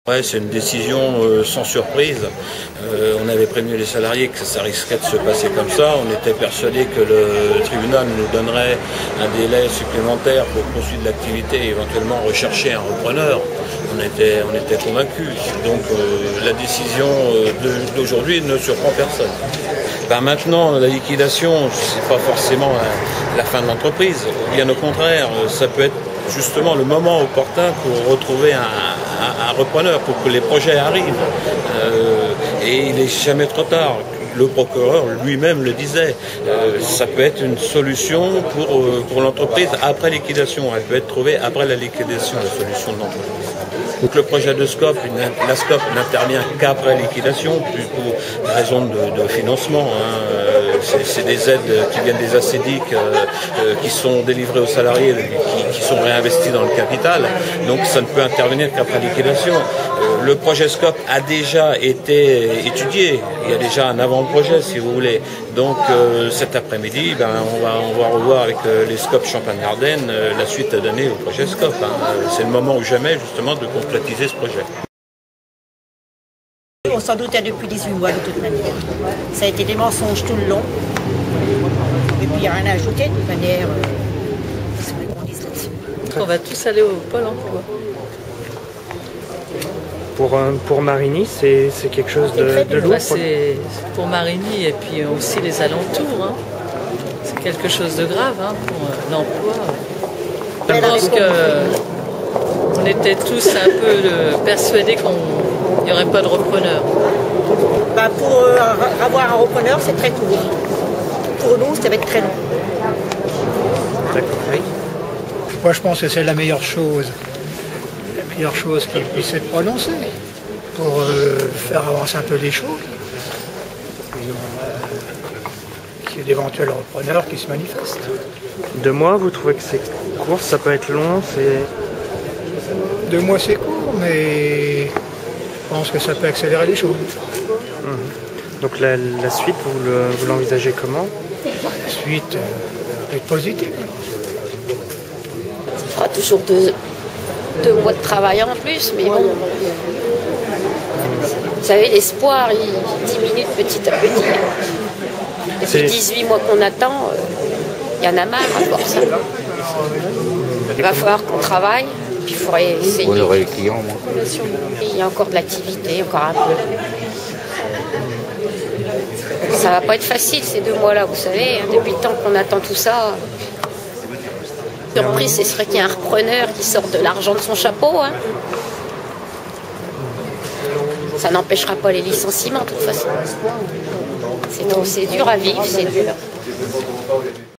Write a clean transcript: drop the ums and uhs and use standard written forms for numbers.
Ouais, c'est une décision sans surprise. On avait prévenu les salariés que ça risquait de se passer comme ça. On était persuadé que le tribunal nous donnerait un délai supplémentaire pour poursuivre l'activité et éventuellement rechercher un repreneur. On était convaincus. Donc la décision d'aujourd'hui ne surprend personne. Maintenant, la liquidation, c'est pas forcément la fin de l'entreprise. Bien au contraire, ça peut être justement le moment opportun pour retrouver un repreneur, pour que les projets arrivent. Et il n'est jamais trop tard. Le procureur lui-même le disait, ça peut être une solution pour l'entreprise après liquidation. Elle peut être trouvée après la liquidation, la solution de l'entreprise. Donc le projet de SCOP, la SCOP n'intervient qu'après liquidation, plus pour raison de financement. C'est des aides qui viennent des ACDIC, qui sont délivrées aux salariés, qui sont réinvestis dans le capital. Donc ça ne peut intervenir qu'après liquidation. Le projet SCOP a déjà été étudié. Il y a déjà un avant-projet, si vous voulez. Donc cet après-midi, on va revoir avec les SCOP Champagne-Ardenne la suite à donner au projet SCOP. C'est le moment ou jamais, justement, de concrétiser ce projet. On s'en doutait depuis 18 mois de toute manière. Ça a été des mensonges tout le long. Et puis il n'y a rien à ajouter de toute manière. C'est vrai qu'on dise là-dessus. On va tous aller au Pôle emploi. Pour Marigny, c'est quelque chose de lourd. C'est pour Marigny et puis aussi les alentours. Hein. C'est quelque chose de grave pour l'emploi. Je pense qu'on était tous un peu persuadés qu'il n'y aurait pas de repreneur. Pour avoir un repreneur, c'est très court. Pour nous, ça va être très long. D'accord. Oui. Moi, je pense que c'est la meilleure chose. La meilleure chose qu'il puisse être prononcée pour faire avancer un peu les choses. Qu'il y ait d'éventuels repreneurs qui se manifestent. 2 mois, vous trouvez que c'est court? Ça peut être long? 2 mois, c'est court, mais je pense que ça peut accélérer les choses. Donc la suite, vous l'envisagez comment? La suite peut être positive. Ça fera toujours 2 mois de travail en plus, mais bon. Vous savez, l'espoir, il diminue de petit à petit. Depuis 18 mois qu'on attend, il y en a marre à voir ça. Il va falloir qu'on travaille, puis il faudrait essayer. Vous aurez les clients, moi. Il y a encore de l'activité, encore un peu. Ça va pas être facile ces 2 mois-là, vous savez. Depuis le temps qu'on attend tout ça. Surprise, ce serait qu'il y ait un repreneur qui sorte de l'argent de son chapeau. Ça n'empêchera pas les licenciements, de toute façon. C'est dur à vivre, c'est dur.